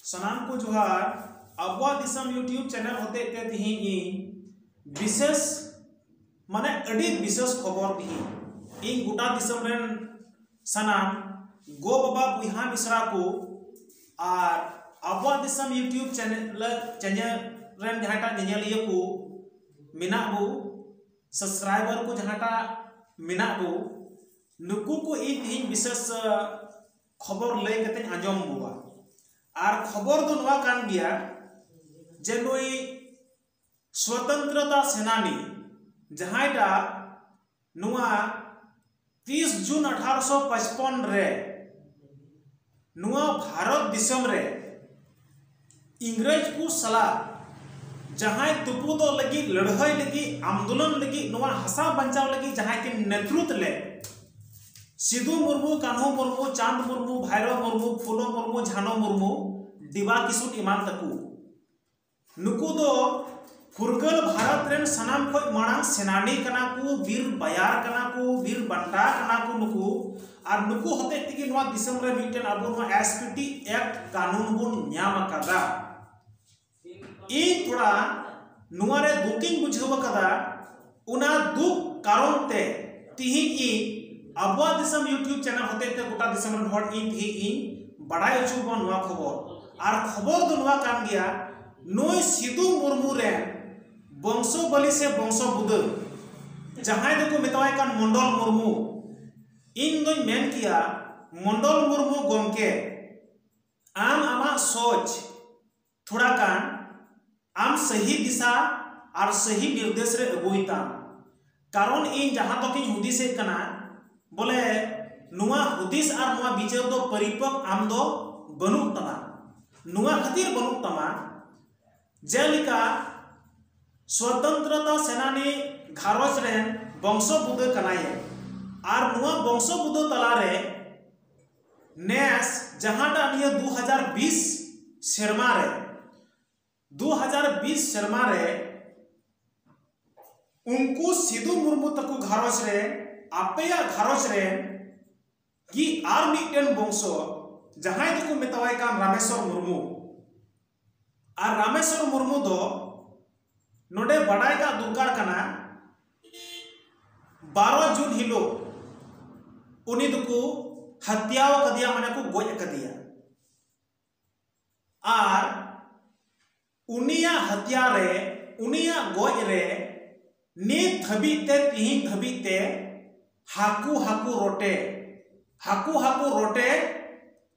सनाम को जोहार अबुआ दिसम यूट्यूब चैनल होते ते तिही विशेष माने अड़ी विशेष खबर तिही इन गोटा दिसम रेन सनाम गो बाबा बुहा मिश्रा को और अबुआ दिसम यूट्यूब चैनल रेन जहाटा नेलिया को मिना बो सब्सक्राइबर को जहाटा मिना बो नुकु को इन तिही विशेष खबर लय कते आंजम बुआ और खबर दो नवा कान गया जे नुई स्वतंत्रता सेनानी जहाईटा नुआ 30 जून 1855 रे नुआ भारत दिसम रे इंग्रेज को सला जहाई तुपु दो लगी लड़ाई लगी आंदोलन लगी नुआ हसा बंचाव लगी जहाई के नेतृत्व ले सिद्धू मुर्मू कान्हू मुर्मू चांद मुर्मू भैरव मुर्मू फूलो मुर्मू झानो मुर्मू दिवा किसुट इमान तकू नुकु दो फुरगल भारत रेन सनाम खोज मांग सेनानी कना को वीर बयार कना को वीर बंटा कना को नुकु और नुकु होते तिगी नवा दिसम रे मिटन अबो नवा एसपीटी एक्ट कानून बुन न्याम कदा ई थोड़ा नुआ रे दुकिंग बुझाव कदा उना दुख कारण ते तिही ई अबुआ दिसम यूट्यूब चैनल होते ते गोटा दिसम रन हॉट इन थी इन बड़ाई अचु बन नवा खबर और खबर दो नवा कान गया नोय सिद्धू मुर्मू रे वंशो बलि से वंशो बुद जहां दो को मेतवाय कान मंडल मुर्मू इन दो मेन किया मंडल मुर्मू गमके आम आमा सोच थोड़ा कान आम सही दिशा और सही निर्देश रे अगुइता कारण इन जहां तक इन हुदिस कना बोले नुआ हुदिस और नुआ विचार दो परिपक्व आम दो बनु तमा नुआ खातिर बनु तमा जेलिका स्वतंत्रता सेनानी घारोज रेन वंशो बुद कनाये और नुआ वंशो बुद तलारे नेस जहांडा निया 2020 शर्मा रे 2020 शर्मा रे उनको सिद्धू मुर्मू तकु घारोज रे आपेया घारोज रे कि आर मिटन वंशो जहां को मेतवाय कान रामेश्वर मुर्मू और रामेश्वर मुर्मू दो नोडे बड़ाई का दुर्गार कना 12 जून हिलो उनी दुकु हत्याव कदिया माने को गोज कदिया और उनिया हत्या रे उनिया गोज रे नीत धबीते तिही धबीते हाकू हाकू रोटे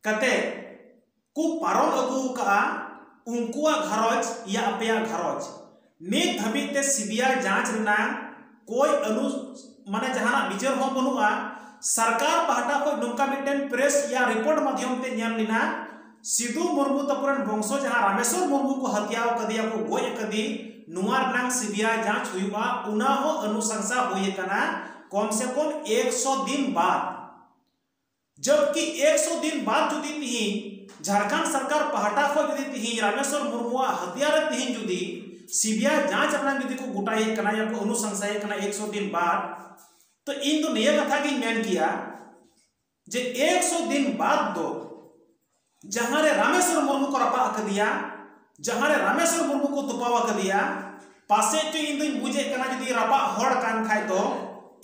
कते को पारम अगु का उनकुआ घरज या अपया घरज नीत धबीते सीबीआई जांच रना कोई अनु माने जहां विचार हो बनुआ सरकार पहाटा को नोका मिटन प्रेस या रिपोर्ट माध्यम ते न्यान लिना सिद्धू मुर्मू तपुरन वंशो जहां रामेश्वर मुर्मू को हत्याव कदिया को गोय कदी नुआर नांग सीबीआई जांच हुआ उना हो अनुशंसा होए कना कम से कम 100 दिन बाद जबकि 100 दिन बाद जुदी तिही झारखंड सरकार पहाटा को जुदी तिही रामेश्वर मुर्मू हत्या रे तिही जुदी सीबीआई जांच रना जुदी को गुटाए कना या को अनुशंसा कना 100 दिन बाद तो इन तो नया कथा की मेन किया जे 100 दिन बाद दो जहां रे रामेश्वर मुर्मू को रपा कर दिया जहां रे रामेश्वर मुर्मू को तुपावा कर दिया पासे तो इन दिन बुझे कना जुदी रपा हड़ कान खाय तो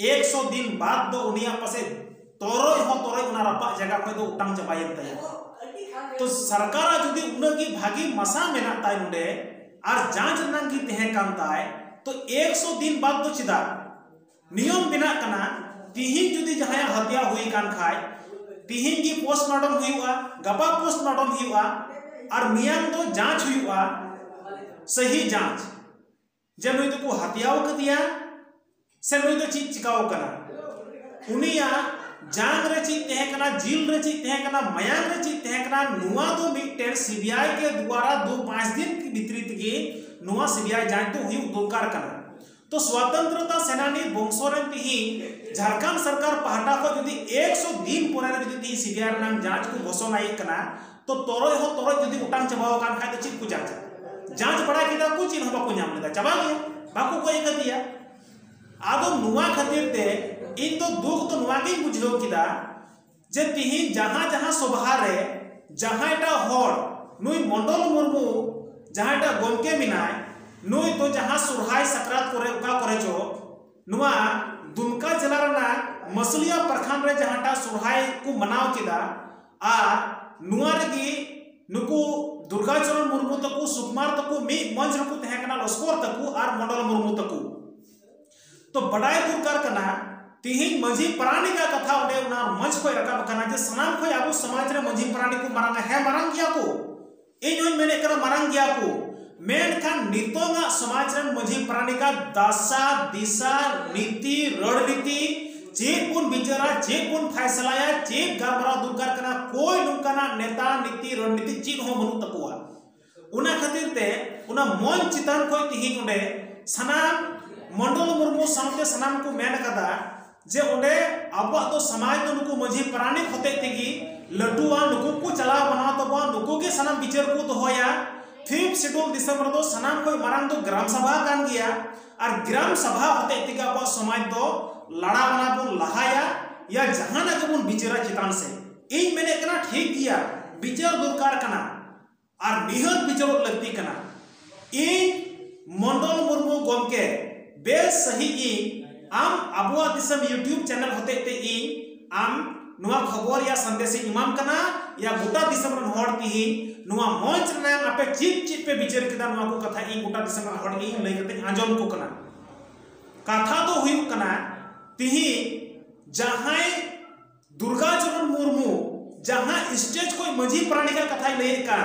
100 दिन बाद दो उनिया पासे तोरय उना रपा जगह खय दो उटांग चबायन तया तो सरकार जुदी उनगी भागी मसा मेना ताय नुडे और जांच रनांग की तहे कान ताय तो 100 दिन बाद दो चिदा नियम बिना कना तिहिन जुदी जहां हत्या हुई कान खाय तिहिन की पोस्टमार्टम हुआ गपा पोस्टमार्टम हुआ और मियां दो जांच हुआ सही जांच जे नुई तो को हत्याव क दिया से नुई तो चीज चिकाव कना उनिया जांग रे चीज तहे कना जिल रे चीज तहे कना मयांग रे चीज तहे कना नुआ दो मिटन सीबीआई के द्वारा 2-5 दिन की वितरित की नुआ सीबीआई जांच तो हुई उद्कार कना तो स्वतंत्रता सेनानी वंशोरन तिही झारखंड सरकार पहाटा को जदि 100 दिन पोरे जदि सीबीआई नाम जांच को घोषणा कना तो तोरय जदि उटांग चबाव कान खाय तो चीज को जांच बड़ा किदा को चिन्ह बाको नाम लेदा चबा गया बाको को एक दिया आदो नुआ खातिर ते इन तो दुख तो नुआ के बुझो किदा जे तिही जहां जहां सभा रे जहां एटा हर नुई मंडल मुर्मू जहांटा गोमके मिनाय नुई तो जहां सुरहाय सकरात करे उका करे चो नुआ दुमका जिला रना मसलिया प्रखंड रे जहांटा सुरहाय को मनाव किदा और नुआ रेगी नुकु दुर्गाचरण मुर्मू तकु सुकुमार तकु मी मंच रकु तहेकना लस्कोर तकु और मंडल मुर्मू तकु तो बड़ाई दुर्कार कना तिहिन मंझी प्राणी का कथा उडे उना मंच को रकाब कना जे सनाम को आबो समाज रे मंझी प्राणी को मारंग है मारंग गया को इन होय मेने करा मारंग गया को मेनखान नितोंगा समाज रे मंझी प्राणी का दशा दिशा नीति रणनीति चेपुन विचारा चेपुन फैसलाया चेप गामरा दुर्कार कना कोई नुकाना नेता नीति रणनीति चीज हो बनु तकुआ उना खातिर ते उना मन चितान को तिहिन उडे सनाम मंडल मुर्मू सामते सनाम को मेन कदा जे उडे अब तो समाज तो नुकु मंझी प्राणी होते तेगी लटुआ नुकु को चला बना तो बा नुकु के सनाम विचार को तो होया 5 शेड्यूल दिसंबर दो सनाम को मारंग तो ग्राम सभा कान गया और ग्राम सभा होते तेगा अब समाज तो लड़ा बना बन लहाया या जहां ना बन विचारा चितान से इन मैंने कना ठीक गया विचार दुर्कार कना और निहत विचार लगती कना इन मंडल मुर्मू गोमके बेस सही आम अबुआ दिसम यूट्यूब चैनल होते ते आम नुआ खबर या संदेश इमाम कना या गोटा दिसम रन हड़ तिही नुआ मंच रे आपे चिप चिप पे विचार किदा नुआ को कथा गोटा दिसम रन हड़ लई कते आंजम को कना कथा तो हुई कना तिही जहां दुर्गाचरण मुर्मू जहां स्टेज कोई मंझी प्राणी का कथा लई का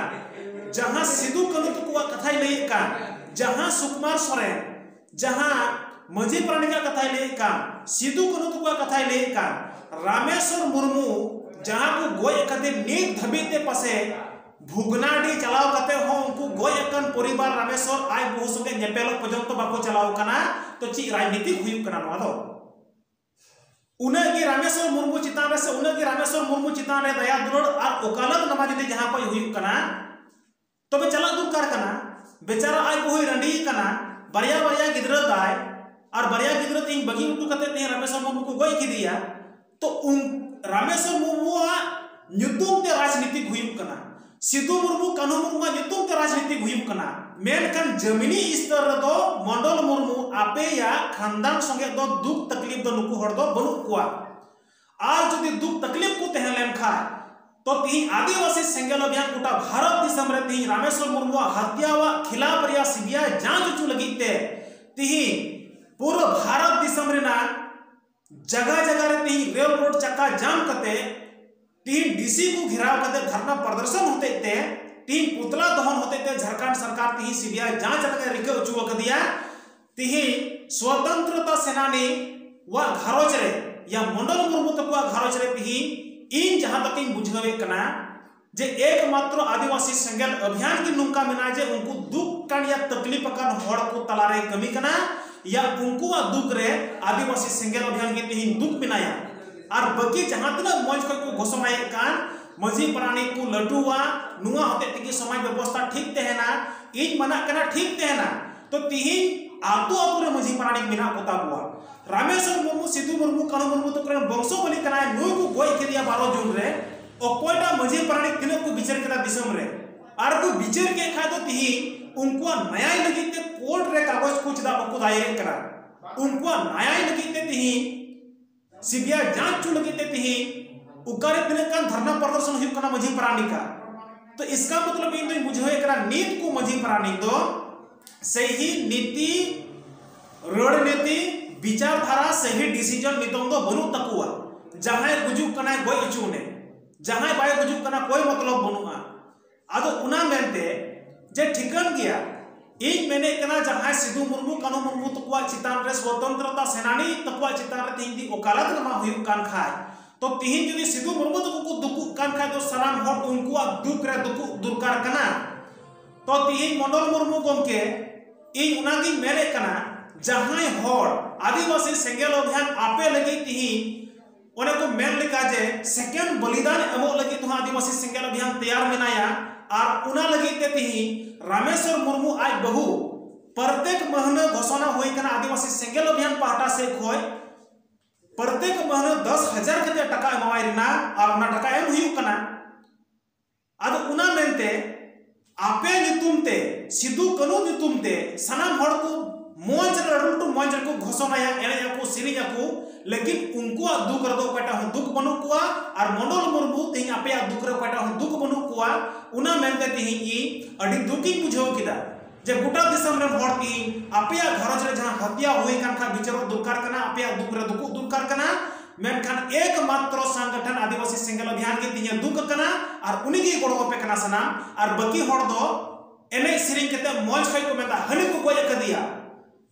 जहां सिद्धू कानू को कथा लई का जहां सुकुमार सोरेन जहां मंझी प्राणी का कथा ले का सिद्धू कानू को कथा ले का रामेश्वर मुर्मू जहां को गोय कते नीत धबिते पासे भुगनाडी चलाव कते हो उनको गोय एकन परिवार रामेश्वर आय बहु संगे नेपेलो पर्यंत बाको चलाव कना तो ची राजनीति हुई कना नो दो उनगी रामेश्वर मुर्मू चितान से उनगी रामेश्वर मुर्मू चितान रे दया दुलड़ और ओकालत नमा जदि जहां कोई हुई कना तबे चला दुर्कार कना बेचारा आय बहु रंडी कना बारिया बारिया गिदरा दाय और बारिया गिदरा तीन बगी उठू कते ते रामेश्वर मुर्मू को गोय किदिया तो उन रामेश्वर मुर्मू नुतुम ते राजनीति हुई कना सिद्धू मुर्मू कानू मुर्मू नुतुम ते राजनीति हुई कना मेनखान जमीनी स्तर दो मंडल मुर्मू आपे या खानदान संगे दो दुख तकलीफ दो नुकु हड़ दो बनु कुआ और जदि दुख तकलीफ को तहन लेन खा तो तीन आदिवासी सेंगेल अभियान गोटा भारत दिसम रे तीन रामेश्वर मुर्मू हत्यावा खिलाफ रिया सीबीआई जांच उचु लगिते तीन पूरा भारत दिसम रे ना जगह जगह रे तीन रेल रोड चक्का जाम कते तीन डीसी को घेराव कते धरना प्रदर्शन होते ते तीन पुतला दहन होते ते झारखंड सरकार तीन सीबीआई जांच लगे रिके उचु कदिया तीन स्वतंत्रता सेनानी वा घरोज रे या मंडल मुर्मू तक घरोज रे तीन इन जहां तक बुझावे कना जे एकमात्र आदिवासी सेंगेल अभियान की नुका मेना जे उनको दुख कान या तकलीफ कान हड़ को तलारे कमी कना या उनको दुख रे आदिवासी सेंगेल अभियान की तीन दुख मिनाया और बाकी जहां तना मंच को घोषणाए कान मझी प्राणी को लडुआ नुआ होते तिकी समाज व्यवस्था ठीक तेहना इन मना कना ठीक तेहना तो तीन आतु आतु रे मझी प्राणी मिना कोता बुआ रामेश्वर मुर्मू सिद्धू मुर्मू कानू मुर्मू तो वंशो बलि कना नुई को गोय केदिया 12 जून रे ओकोटा मझी प्राणी तिने को विचार केदा दिसम रे आर को विचार के खा तो तीन उनको न्याय लगिते कोर्ट रे कागज को चदा बको दायर करा उनको न्याय लगिते तीन सीबीआई जांच चु लगिते तीन उकारे तिने कान धरना प्रदर्शन हुई कना मझी प्राणी का तो इसका मतलब इन तो बुझे करा नीत को मझी प्राणी तो सही नीति रणनीति विचारधारा सही डिसीजन नितम तो बनु तकुआ जहां गुजुक कना गोय अचुने जहां बाय गुजुक कना कोई मतलब बनुआ आदो उना मेनते जे ठिकन गया इन मेने कना जहां सिद्धू मुर्मू कानू मुर्मू तकुआ चितान रे स्वतंत्रता सेनानी तकुआ चितान रे तीन दी ओकालत नमा हुई कान खाय तो तीन जदि सिद्धू मुर्मू तक को दुकु कान खाय तो सलाम हड़ उनको दुख रे दुकु दुर्कार कना तो तीन मंडल मुर्मू गमके इन उनागी मेने कना जहां हड़ आदिवासी सेंगेल अभियान आपे लगी तीन ओने को मेन लिखा जे सेकेंड बलिदान एमो लगी तो आदिवासी सेंगेल अभियान तैयार मेनाया और उना लगी ते तीन रामेश्वर मुर्मू आज बहु प्रत्येक महीने घोषणा हुई कना आदिवासी सेंगेल अभियान पाहटा से खोय प्रत्येक महीने 10,000 के टका एमाय रिना और उना टका एम हुई कना आदो उना मेनते आपे नितुम ते सिदु कानू नितुम ते सनाम हड़ को मोज लडुटू मोज को घोषणाया एने को सिरिया को लेकिन उनको दुख रदो कटा हो दुख बनु कुआ और मंडल मुर्मू तेही आपे दुख रे कटा हो दुख बनु कुआ उना मेनते तेही ई अडी दुखी बुझाव किदा जे गोटा दिसम रे हड़ की आपे घरज रे जहां हत्या होई कान खा विचारो दुखकार कना आपे दुख रे दुख दुखकार कना मेनखान एकमात्र संगठन आदिवासी सिंगल अभियान के तिया दुख कना और उनी की गोड़ो पे कना सना और बाकी हड़ दो एने सिरिंग केते मोज खै को मेता हनी को गोय कदिया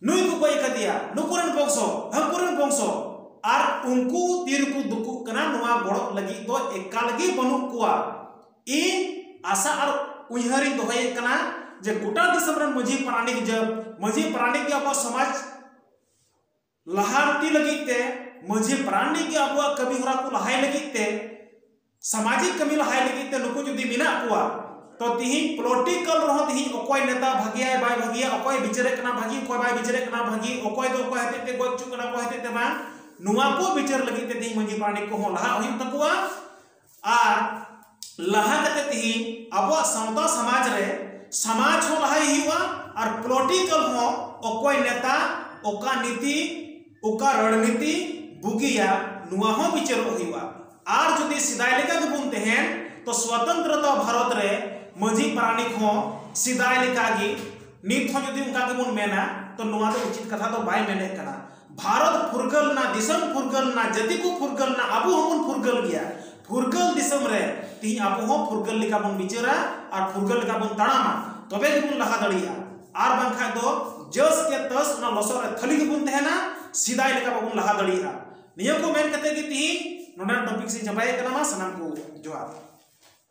नुई को गोय कदिया नुकुरन बंशो हकुरन बंशो और उनको तीर को दुख कना नुआ गोड़ो लगी दो एकाल गे बनु कुआ ई आशा और उयहरी दोहय कना जे गोटा दिसम रे मजी प्राणिक जब मजी प्राणिक के अब समाज लहारती लगिते मजी प्राणिक के अब कमी होरा को लहाय लगिते सामाजिक कमी लहाय लगिते नुको जुदी बिना कुआ तो तिही पॉलिटिकल रहो तिही ओकोय नेता भागिया बाय भागिया ओकोय बिचारे कना भागी ओकोय बाय बिचारे कना भागी ओकोय दो ओकोय हते ते गोचु कना को हते ते बा नुआ को बिचार लगिते तिही मजी प्राणिक को लहा होई तकुआ आर लहा कते तिही अब समता समाज रे समाज हो लहाई हिवा और पॉलिटिकल हो ओकोय नेता ओका नीति ओका रणनीति बुगिया नुआ हो बिचार होइवा आर जदि सिदाय लेका गबुन तेहेन तो स्वतंत्रता भारत रे मजी प्राणिक हो सिदाय लेका गी नित हो जदि उनका गबुन मेना तो नुआ तो उचित कथा तो बाय मेने कना भारत फुरगल ना दिसम फुरगल ना जति को फुरगल ना अबु हमन फुरगल गया फुरगल दिसम रे ती अबु हो फुरगल लेका बन बिचारा और फुरगल लेका बन ताणामा तबे गबुन लहा दड़िया आर बंखा दो जस के तस ना लसर रे थली गबुन तेहना सिदाय लेका बन लहा दड़िया नियो को मेन कते की ती नोडा टॉपिक से जबाय कना मा सनम को जोहार।